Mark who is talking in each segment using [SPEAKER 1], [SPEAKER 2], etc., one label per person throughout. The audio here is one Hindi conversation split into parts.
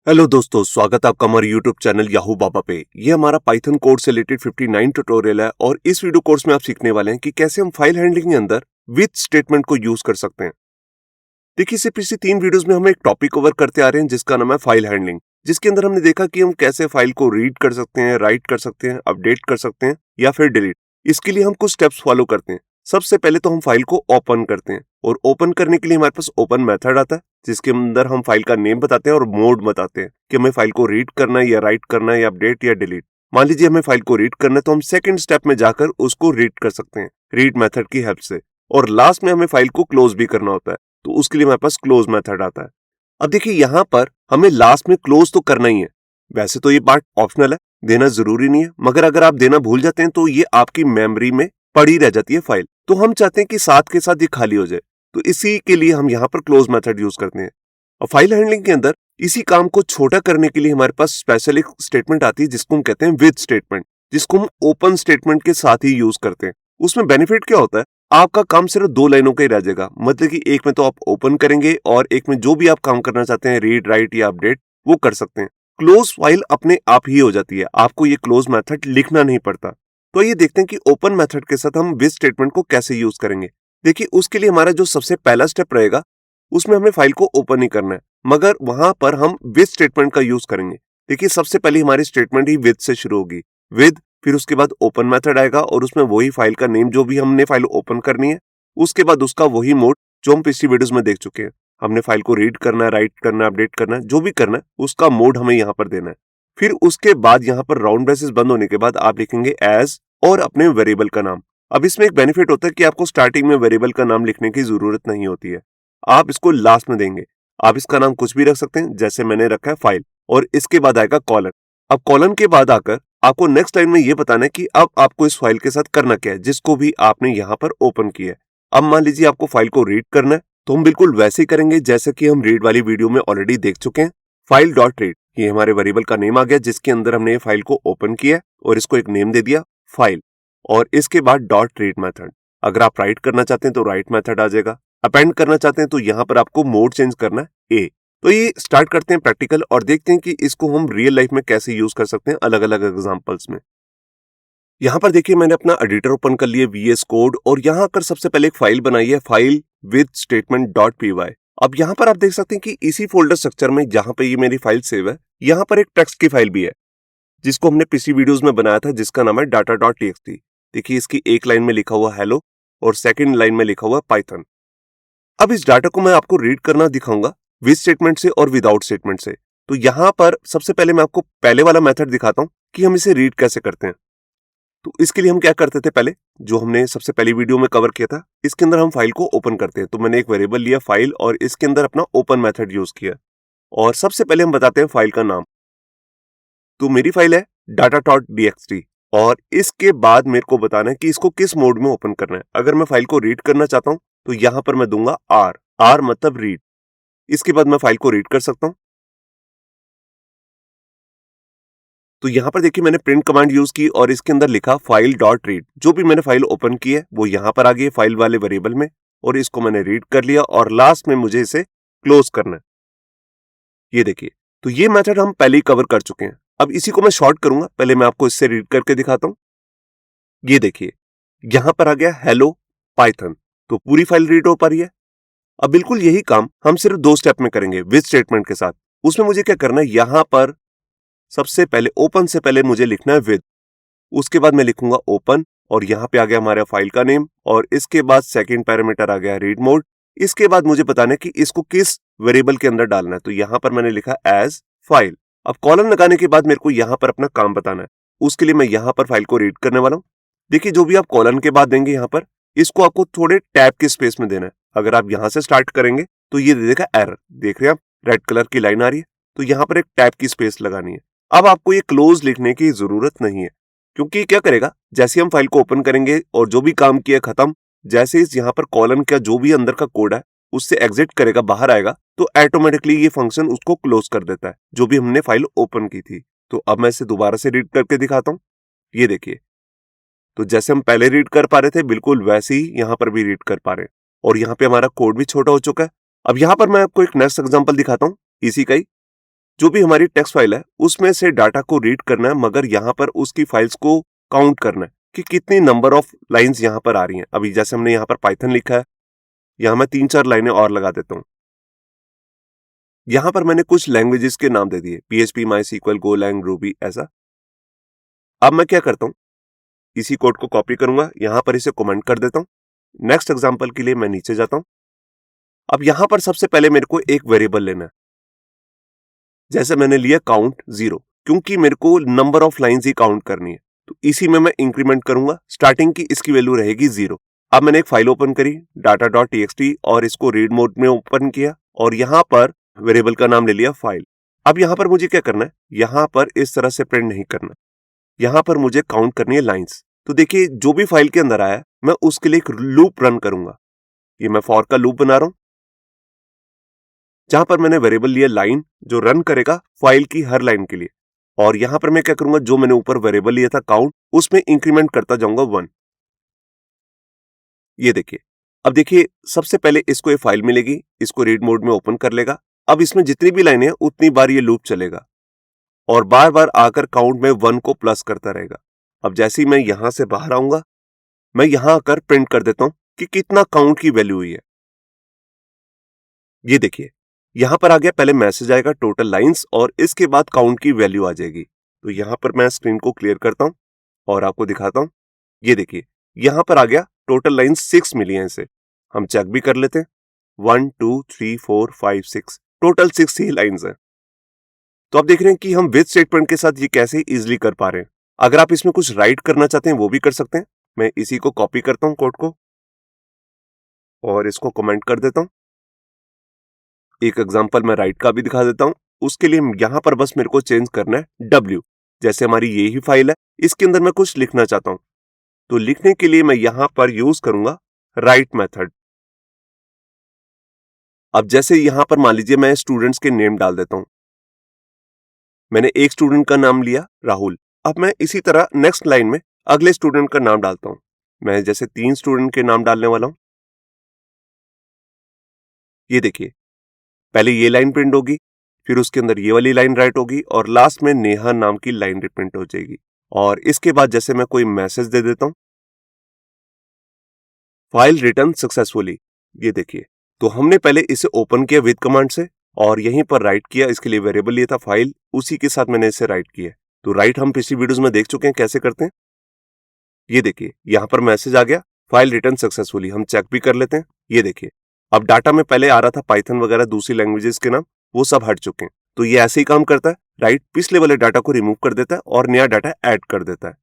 [SPEAKER 1] हेलो दोस्तों, स्वागत है आपका हमारे यूट्यूब चैनल याहू बाबा पे। ये हमारा पाइथन कोड से रिलेटेड 59 ट्यूटोरियल है और इस वीडियो कोर्स में आप सीखने वाले हैं कि कैसे हम फाइल हैंडलिंग के अंदर विथ स्टेटमेंट को यूज कर सकते हैं। देखिए, इससे पिछले 3 वीडियोस में हम एक टॉपिक कवर करते आ रहे हैं जिसका नाम है फाइल हैंडलिंग, जिसके अंदर हमने देखा कि हम कैसे फाइल को रीड कर सकते हैं, राइट कर सकते हैं, अपडेट कर सकते हैं या फिर डिलीट। इसके लिए हम कुछ स्टेप्स फॉलो करते हैं। सबसे पहले तो हम फाइल को ओपन करते हैं और ओपन करने के लिए हमारे पास ओपन मेथड आता है, जिसके अंदर हम फाइल का नेम बताते हैं और मोड बताते हैं कि हमें फाइल को रीड करना है या राइट करना है या अपडेट या डिलीट। मान लीजिए हमें फाइल को रीड करना है तो हम सेकंड स्टेप में जाकर उसको रीड कर सकते हैं रीड मेथड की हेल्प से। और लास्ट में हमें फाइल को क्लोज भी करना होता है, तो उसके लिए हमारे पास क्लोज मेथड आता है। अब देखिए, यहाँ पर हमें लास्ट में क्लोज तो करना ही है। वैसे तो ये पार्ट ऑप्शनल है, देना जरूरी नहीं है, मगर अगर आप देना भूल जाते हैं तो ये आपकी मेमोरी में पड़ी रह जाती है फाइल। तो हम चाहते हैं कि साथ के साथ ये खाली हो जाए, तो इसी के लिए हम यहाँ पर क्लोज मेथड यूज करते हैं। और फाइल हैंडलिंग के अंदर इसी काम को छोटा करने के लिए हमारे पास स्पेशल एक स्टेटमेंट आती है जिसको हम कहते हैं विद स्टेटमेंट, जिसको हम ओपन स्टेटमेंट के साथ ही यूज करते हैं। उसमें बेनिफिट क्या होता है, आपका काम सिर्फ 2 लाइनों का ही रह जाएगा। मतलब कि एक में तो आप ओपन करेंगे और एक में जो भी आप काम करना चाहते हैं, रीड, राइट या अपडेट, वो कर सकते हैं। क्लोज फाइल अपने आप ही हो जाती है, आपको ये क्लोज मेथड लिखना नहीं पड़ता। तो ये देखते हैं कि ओपन मेथड के साथ हम विद स्टेटमेंट को कैसे यूज करेंगे। देखिए, उसके लिए हमारा जो सबसे पहला स्टेप रहेगा, उसमें हमें फाइल को ओपन ही करना है, मगर वहां पर हम विद स्टेटमेंट का यूज करेंगे। देखिए, सबसे पहले हमारी स्टेटमेंट ही विद से शुरू होगी। विद, फिर उसके बाद ओपन मेथड आएगा और उसमें वही फाइल का नेम जो भी हमने फाइल ओपन करनी है, उसके बाद उसका वही मोड जो हम पिछली वीडियोस में देख चुके हैं। हमने फाइल को रीड करना है, राइट करना है, अपडेट करना है, जो भी करना है उसका मोड हमें यहाँ पर देना है। फिर उसके बाद यहाँ पर राउंड ब्रेसेस बंद होने के बाद आप लिखेंगे एज और अपने वेरिएबल का नाम। अब इसमें एक बेनिफिट होता है कि आपको स्टार्टिंग में वेरिएबल का नाम लिखने की जरूरत नहीं होती है, आप इसको लास्ट में देंगे। आप इसका नाम कुछ भी रख सकते हैं, जैसे मैंने रखा है फाइल, और इसके बाद आएगा कॉलन। अब कॉलन के बाद आकर आपको नेक्स्ट लाइन में ये बताना है कि अब आपको इस फाइल के साथ करना क्या है, जिसको भी आपने यहाँ पर ओपन किया है। अब मान लीजिए आपको फाइल को रीड करना है, तो हम बिल्कुल वैसे ही करेंगे जैसे कि हम रीड वाली वीडियो में ऑलरेडी देख चुके हैं। फाइल डॉट रीड, ये हमारे वेरिएबल का नेम आ गया जिसके अंदर हमने ये फाइल को ओपन किया और इसको एक नेम दे दिया फाइल। और इसके बाद डॉट रीड मेथड। अगर आप राइट करना चाहते हैं तो राइट मेथड आ जाएगा। अपेंड करना चाहते हैं तो यहाँ पर आपको मोड चेंज करना है ए। तो ये स्टार्ट करते हैं प्रैक्टिकल और देखते हैं कि इसको हम रियल लाइफ में कैसे यूज कर सकते हैं अलग अलग एग्जांपल्स में। यहाँ पर देखिए, मैंने अपना एडिटर ओपन कर लिया वीएस कोड और यहाँ आकर सबसे पहले एक फाइल बनाई है, file with statement dot PY. अब यहाँ पर आप देख सकते हैं कि इसी फोल्डर स्ट्रक्चर में जहाँ पे ये मेरी फाइल सेव है, यहाँ पर एक टेक्स्ट की फाइल भी है जिसको हमने पिछली वीडियोस में बनाया था, जिसका नाम है डाटा डॉट टीएक्सटी। देखिए, इसकी एक लाइन में लिखा हुआ हेलो और सेकंड लाइन में लिखा हुआ पाइथन। अब इस डाटा को मैं आपको रीड करना दिखाऊंगा विद स्टेटमेंट से और विदाउट स्टेटमेंट से। तो यहाँ पर सबसे पहले मैं आपको पहले वाला मेथड दिखाता हूँ कि हम इसे रीड कैसे करते हैं। तो इसके लिए हम क्या करते थे, पहले जो हमने सबसे पहली वीडियो में कवर किया था, इसके अंदर हम फाइल को ओपन करते हैं। तो मैंने एक वेरिएबल लिया फाइल और इसके अंदर अपना ओपन मेथड यूज किया और सबसे पहले हम बताते हैं फाइल का नाम। तो मेरी फाइल है डाटा डॉट टीएक्सटी और इसके बाद मेरे को बताना है कि इसको किस मोड में ओपन करना है। अगर मैं फाइल को रीड करना चाहता हूं तो यहां पर मैं दूंगा आर, आर मतलब रीड। इसके बाद मैं फाइल को रीड कर सकता हूं। तो यहां पर देखिए, मैंने प्रिंट कमांड यूज की और इसके अंदर लिखा फाइल डॉट रीड। जो भी मैंने फाइल ओपन की है वो यहां पर आ गई फाइल वाले वेरिएबल में और इसको मैंने रीड कर लिया और लास्ट में मुझे इसे क्लोज करना है। ये देखिए, तो ये मेथड हम पहले ही कवर कर चुके हैं। अब इसी को मैं शॉर्ट करूंगा, पहले मैं आपको इससे रीड करके दिखाता हूं। ये देखिए, यहां पर आ गया हेलो पाइथन, तो पूरी फाइल रीड हो पा रही है। अब बिल्कुल यही काम हम सिर्फ 2 स्टेप में करेंगे विद स्टेटमेंट के साथ। उसमें मुझे क्या करना है, यहां पर सबसे पहले ओपन से पहले मुझे लिखना है विद, उसके बाद मैं लिखूंगा ओपन और यहां पे आ गया हमारा फाइल का नेम और इसके बाद सेकंड पैरामीटर आ गया रीड मोड। इसके बाद मुझे बताना है कि इसको किस वेरिएबल के अंदर डालना है, तो यहां पर मैंने लिखा एज फाइल। अब कॉलन लगाने के बाद मेरे को यहां पर अपना काम बताना है। उसके लिए मैं यहां पर फाइल को रीड करने वाला हूं। देखिए, जो भी आप कॉलन के बाद देंगे यहां पर, इसको आपको थोड़े टैब के स्पेस में देना है। अगर आप यहां से स्टार्ट करेंगे तो ये दे देगा एरर। देख रहे हैं आप, रेड कलर की लाइन आ रही है, तो यहां पर एक टैब की स्पेस लगानी है। अब आपको ये क्लोज लिखने की जरूरत नहीं है, क्योंकि क्या करेगा, जैसे हम फाइल को ओपन करेंगे और जो भी काम किया खत्म, जैसे इस यहाँ पर कॉलन का जो भी अंदर का कोड है उससे एग्जिट करेगा, बाहर आएगा, तो ऑटोमेटिकली ये फंक्शन उसको क्लोज कर देता है जो भी हमने फाइल ओपन की थी। तो अब मैं इसे दोबारा से रीड करके दिखाता हूँ। ये देखिए, तो जैसे हम पहले रीड कर पा रहे थे बिल्कुल वैसे ही यहाँ पर भी रीड कर पा रहे हैं और यहाँ पे हमारा कोड भी छोटा हो चुका है। अब यहाँ पर मैं आपको एक नेक्स्ट एग्जांपल दिखाता हूँ इसी का ही। जो भी हमारी टेक्स्ट फाइल है उसमें से डाटा को रीड करना है, मगर यहाँ पर उसकी फाइल्स को काउंट करना है कि कितनी नंबर ऑफ लाइंस यहाँ पर आ रही हैं। अभी जैसे हमने यहाँ पर पाइथन लिखा है, यहाँ मैं 3-4 लाइनें और लगा देता हूँ। यहाँ पर मैंने कुछ लैंग्वेजेस के नाम दे दिए, PHP, MySQL, Golang, Ruby, ऐसा। अब मैं क्या करता हूँ, इसी कोड को कॉपी करूंगा, यहाँ पर इसे कमेंट कर देता हूँ। नेक्स्ट एग्जांपल के लिए मैं नीचे जाता हूँ। अब यहाँ पर सबसे पहले मेरे को एक वेरिएबल लेना है। जैसे मैंने लिया काउंट 0, क्योंकि मेरे को number of lines he count करनी है, तो इसी में मैं इंक्रीमेंट करूंगा। स्टार्टिंग की इसकी वैल्यू रहेगी 0। अब मैंने एक फाइल ओपन करी data.txt और इसको रीड मोड में ओपन किया और यहाँ पर वेरिएबल का नाम ले लिया फाइल। अब यहाँ पर मुझे क्या करना है, यहाँ पर इस तरह से प्रिंट नहीं करना, यहाँ पर मुझे काउंट करनी है लाइंस। तो देखिए जो भी फाइल के अंदर आया मैं उसके लिए एक लूप रन करूंगा। ये मैं फॉर का लूप बना रहा हूं, जहां पर मैंने वेरिएबल लिया लाइन, जो रन करेगा फाइल की हर लाइन के लिए। और यहां पर मैं क्या करूंगा, जो मैंने ऊपर वेरिएबल लिया था काउंट, उसमें इंक्रीमेंट करता जाऊंगा 1। ये देखिए, अब देखिए सबसे पहले इसको ये फाइल मिलेगी, इसको रीड मोड में ओपन कर लेगा। अब इसमें जितनी भी लाइनें हैं उतनी बार ये लूप चलेगा और बार बार आकर काउंट में 1 को प्लस करता रहेगा। अब जैसे ही मैं यहां से बाहर आऊंगा, मैं यहां आकर प्रिंट कर देता हूं कि कितना काउंट की वैल्यू हुई है। ये देखिए यहां पर आ गया, पहले मैसेज आएगा टोटल लाइंस और इसके बाद काउंट की वैल्यू आ जाएगी। तो यहां पर मैं स्क्रीन को क्लियर करता हूं और आपको दिखाता हूं। ये देखिए यहां पर आ गया, टोटल लाइंस 6 मिली हैं। इसे हम चेक भी कर लेते हैं, 1 2 3 4 5 6, टोटल 6 ही लाइंस हैं। तो आप देख रहे हैं कि हम विद स्टेटमेंट के साथ ये कैसे इजिली कर पा रहे हैं। अगर आप इसमें कुछ राइट करना चाहते हैं वो भी कर सकते हैं। मैं इसी को कॉपी करता हूं कोड को और इसको कमेंट कर देता हूं। एक एग्जांपल मैं राइट का भी दिखा देता हूं। उसके लिए यहां पर बस मेरे को चेंज करना है W। जैसे हमारी ये ही फाइल है, इसके अंदर मैं कुछ लिखना चाहता हूं, तो लिखने के लिए मैं यहां पर यूज करूंगा राइट मेथड। अब जैसे यहां पर मान लीजिए मैं स्टूडेंट्स के नेम डाल देता हूं। मैंने एक स्टूडेंट का नाम लिया राहुल। अब मैं इसी तरह नेक्स्ट लाइन में अगले स्टूडेंट का नाम डालता हूं। मैं जैसे 3 स्टूडेंट के नाम डालने वाला हूं। ये देखिए पहले ये लाइन प्रिंट होगी, फिर उसके अंदर ये वाली लाइन राइट होगी और लास्ट में नेहा नाम की लाइन प्रिंट हो जाएगी। और इसके बाद जैसे मैं कोई मैसेज दे देता हूं, फाइल रिटर्न सक्सेसफुली। ये देखिए, तो हमने पहले इसे ओपन किया विद कमांड से और यहीं पर राइट किया। इसके लिए वेरिएबल लिया था फाइल, उसी के साथ मैंने इसे राइट किया। तो राइट हम पिछली वीडियोस में देख चुके हैं कैसे करते हैं। ये देखिए यहां पर मैसेज आ गया, फाइल रिटर्न सक्सेसफुली। हम चेक भी कर लेते हैं। ये देखिए अब डाटा में पहले आ रहा था पाइथन वगैरह दूसरी लैंग्वेजेस के नाम, वो सब हट चुके हैं। तो ये ऐसे ही काम करता है, राइट पिछले वाले डाटा को रिमूव कर देता है और नया डाटा ऐड कर देता है।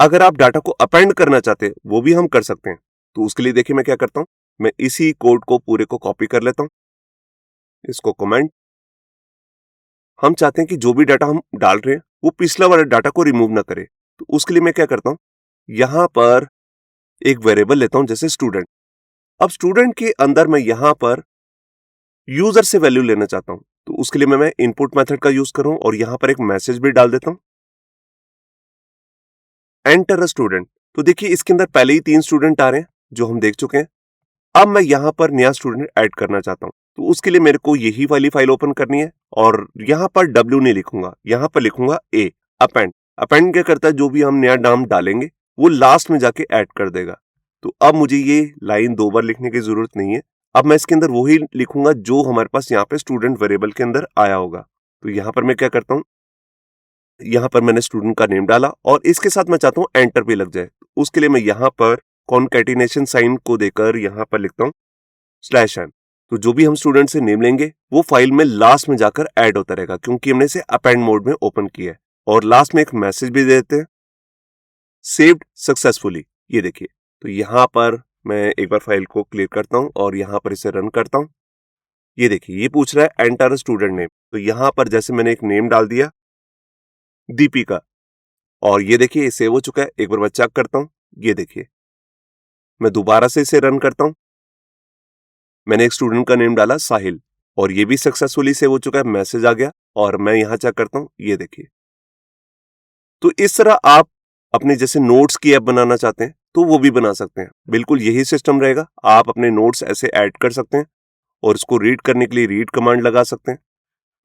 [SPEAKER 1] अगर आप डाटा को अपेंड करना चाहते हैं वो भी हम कर सकते हैं। तो उसके लिए देखिए मैं क्या करता हूं, मैं इसी कोड को पूरे को कॉपी कर लेता हूं, इसको कमेंट। हम चाहते हैं कि जो भी डाटा हम डाल रहे हैं वो पिछला वाला डाटा को रिमूव ना करे। तो उसके लिए मैं क्या करता हूं, यहां पर एक वेरिएबल लेता हूं जैसे स्टूडेंट। अब स्टूडेंट के अंदर मैं यहां पर यूजर से वैल्यू लेना चाहता हूं, तो उसके लिए मैं इनपुट मेथड का यूज करूं और यहां पर एक मैसेज भी डाल देता हूं, एंटर अ स्टूडेंट। तो देखिए इसके अंदर पहले ही 3 स्टूडेंट आ रहे हैं जो हम देख चुके हैं। अब मैं यहां पर नया स्टूडेंट ऐड करना चाहता हूं, तो उसके लिए मेरे को यही वाली फाइल ओपन करनी है और यहां पर W नहीं लिखूंगा, यहां पर लिखूंगा A, अपेंड। अपेंड क्या करता है, जो भी हम नया नाम डालेंगे वो लास्ट में जाके ऐड कर देगा। तो अब मुझे ये लाइन 2 बार लिखने की जरूरत नहीं है। अब मैं इसके अंदर वही लिखूंगा जो हमारे पास यहाँ पे स्टूडेंट वेरिएबल के अंदर आया होगा। तो यहाँ पर मैं क्या करता हूँ, यहाँ पर मैंने स्टूडेंट का नेम डाला और इसके साथ मैं चाहता हूँ एंटर भी लग जाए। उसके लिए मैं यहाँ पर कॉन्कैटिनेशन साइन को देकर यहाँ पर लिखता हूँ /n। तो जो भी हम स्टूडेंट से नेम लेंगे वो फाइल में लास्ट में जाकर ऐड होता रहेगा, क्योंकि हमने इसे अपेंड मोड में ओपन किया है। और लास्ट में एक मैसेज भी दे देते हैं, सेव्ड सक्सेसफुली। ये देखिए, तो यहां पर मैं एक बार फाइल को क्लियर करता हूं और यहां पर इसे रन करता हूं। ये देखिए ये पूछ रहा है एंटर स्टूडेंट नेम। तो यहां पर जैसे मैंने एक नेम डाल दिया दीपिका और ये देखिए ये सेव हो चुका है। एक बार मैं चेक करता हूं, ये देखिए मैं दोबारा से इसे रन करता हूं। मैंने एक स्टूडेंट का नेम डाला साहिल और ये भी सक्सेसफुली सेव हो चुका है। मैसेज आ गया और मैं यहां चेक करता हूं, ये देखिए। तो इस तरह आप अपने जैसे नोट्स की ऐप बनाना चाहते हैं तो वो भी बना सकते हैं। बिल्कुल यही सिस्टम रहेगा, आप अपने नोट्स ऐसे ऐड कर सकते हैं और इसको रीड करने के लिए रीड कमांड लगा सकते हैं।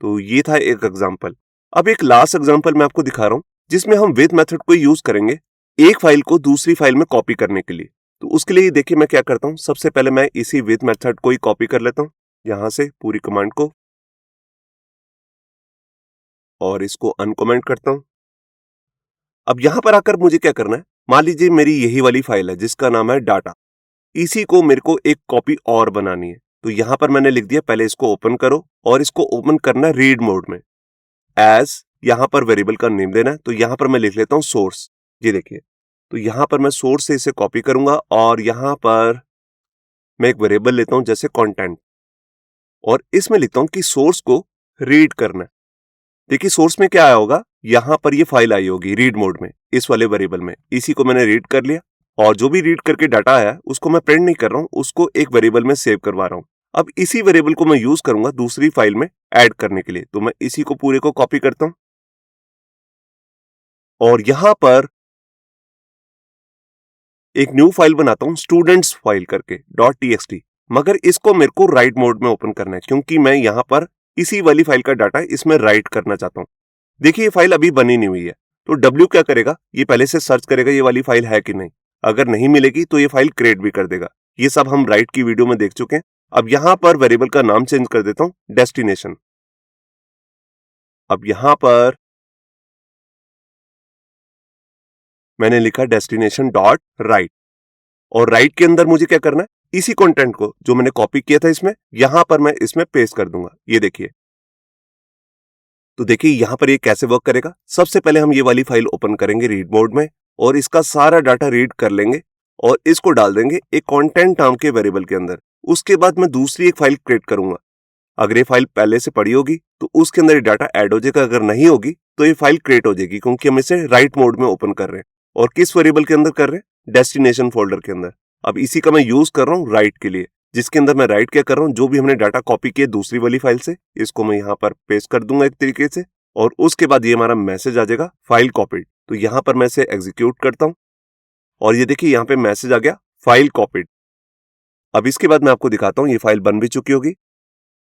[SPEAKER 1] तो ये था एक एग्जाम्पल। अब एक लास्ट एग्जाम्पल मैं आपको दिखा रहा हूँ जिसमें हम विथ मेथड को यूज करेंगे एक फाइल को दूसरी फाइल में कॉपी करने के लिए। तो उसके लिए देखिए मैं क्या करता हूँ, सबसे पहले मैं इसी विथ मेथड को ही कॉपी कर लेता हूँ यहां से पूरी कमांड को, और इसको अनकमेंट करता हूं। अब यहां पर आकर मुझे क्या करना है, मान लीजिए मेरी यही वाली फाइल है जिसका नाम है डाटा, इसी को मेरे को एक कॉपी और बनानी है। तो यहां पर मैंने लिख दिया, पहले इसको ओपन करो और इसको ओपन करना है रीड मोड में। एज यहां पर वेरिएबल का नेम देना है, तो यहां पर मैं लिख लेता हूं सोर्स। ये देखिए, तो यहां पर मैं सोर्स से इसे कॉपी करूंगा और यहां पर मैं एक वेरिएबल लेता हूं जैसे कंटेंट, और इसमें लिखता हूं कि सोर्स को रीड करना है। देखिए सोर्स में क्या आया होगा, यहां पर ये फाइल आई होगी रीड मोड में, इस वाले वेरिएबल में। इसी को मैंने रीड कर लिया और जो भी रीड करके डाटा आया उसको मैं प्रिंट नहीं कर रहा हूं, उसको एक वेरिएबल में सेव करवा रहा हूं। अब इसी वेरिएबल को मैं यूज करूंगा दूसरी फाइल में ऐड करने के लिए। तो मैं इसी को पूरे को कॉपी करता हूं और यहां पर एक न्यू फाइल बनाता हूं स्टूडेंट्स फाइल करके .txt, मगर इसको मेरे को राइट मोड में ओपन करना है क्योंकि मैं यहां पर इसी वाली फाइल का डाटा इसमें राइट करना चाहता हूं। देखिए ये फाइल अभी बनी नहीं हुई है, तो W क्या करेगा, ये पहले से सर्च करेगा ये वाली फाइल है कि नहीं। अगर नहीं मिलेगी तो ये फाइल क्रिएट भी कर देगा। ये सब हम राइट की वीडियो में देख चुके हैं। अब यहां पर वेरिएबल का नाम चेंज कर देता हूं डेस्टिनेशन। अब यहां पर मैंने लिखा डेस्टिनेशन डॉट राइट, और राइट के अंदर मुझे क्या करना है, इसी कंटेंट को जो मैंने कॉपी किया था इसमें, यहां पर मैं इसमें पेस्ट कर दूंगा। ये देखिए, तो देखिए यहां पर ये कैसे वर्क करेगा। सबसे पहले हम ये वाली फाइल ओपन करेंगे रीड मोड में और इसका सारा डाटा रीड कर लेंगे और इसको डाल देंगे एक कंटेंट नाम के वेरिएबल के अंदर। उसके बाद मैं दूसरी एक फाइल क्रिएट करूंगा। अगर ये फाइल पहले से पड़ी होगी तो उसके अंदर ये डाटा ऐड हो जाएगा, अगर नहीं होगी तो ये फाइल क्रिएट हो जाएगी क्योंकि हम इसे राइट मोड में ओपन कर रहे हैं। और किस वेरिएबल के अंदर कर रहे हैं, डेस्टिनेशन फोल्डर के अंदर। अब इसी का मैं यूज कर रहा हूँ राइट के लिए, जिसके अंदर मैं राइट क्या कर रहा हूँ, जो भी हमने डाटा कॉपी किया दूसरी वाली फाइल से, इसको मैं यहाँ पर पेस्ट कर दूंगा एक तरीके से, और उसके बाद ये हमारा मैसेज आ जाएगा फाइल कॉपीड। तो यहां पर मैं इसे एग्जीक्यूट करता हूं और ये देखिए यहां पे मैसेज आ गया फाइल कॉपीड। अब इसके बाद मैं आपको दिखाता हूं ये फाइल बन भी चुकी होगी।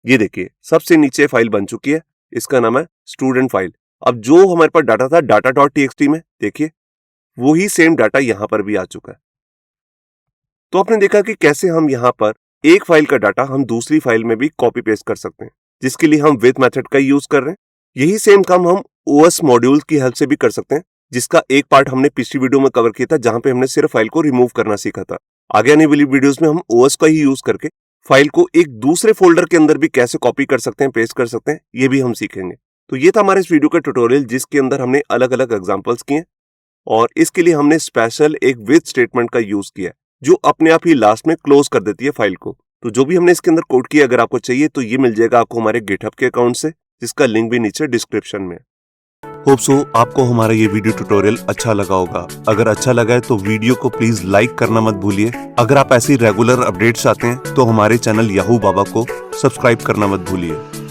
[SPEAKER 1] ये देखिए सबसे नीचे फाइल बन चुकी है, इसका नाम है स्टूडेंट फाइल। अब जो हमारे पास डाटा था data.txt में, देखिए वही सेम डाटा यहां पर भी आ चुका है। तो आपने देखा कि कैसे हम यहां पर एक फाइल का डाटा हम दूसरी फाइल में भी कॉपी पेस्ट कर सकते हैं, जिसके लिए हम विथ मेथड का यूज कर रहे हैं। यही सेम काम हम OS मॉड्यूल की हेल्प से भी कर सकते हैं, जिसका एक पार्ट हमने पिछली वीडियो में कवर किया था जहां पे हमने सिर्फ फाइल को रिमूव करना सीखा था। आगे आने वाली वीडियोस में हम OS का ही यूज करके फाइल को एक दूसरे फोल्डर के अंदर भी कैसे कॉपी कर सकते हैं, पेस्ट कर सकते हैं, ये भी हम सीखेंगे। तो ये था हमारे इस वीडियो का ट्यूटोरियल जिसके अंदर हमने अलग अलग एग्जाम्पल्स किए और इसके लिए हमने स्पेशल एक विथ स्टेटमेंट का यूज किया जो अपने आप ही लास्ट में क्लोज कर देती है फाइल को। तो जो भी हमने इसके अंदर कोड किया, अगर आपको चाहिए तो ये मिल जाएगा आपको हमारे गिटहब के अकाउंट से, जिसका लिंक भी नीचे डिस्क्रिप्शन में है। होप सो आपको हमारा ये वीडियो ट्यूटोरियल अच्छा लगा होगा। अगर अच्छा लगा है तो वीडियो को प्लीज लाइक करना मत भूलिए। अगर आप ऐसी रेगुलर अपडेट्स चाहते हैं तो हमारे चैनल याहू बाबा को सब्सक्राइब करना मत भूलिए।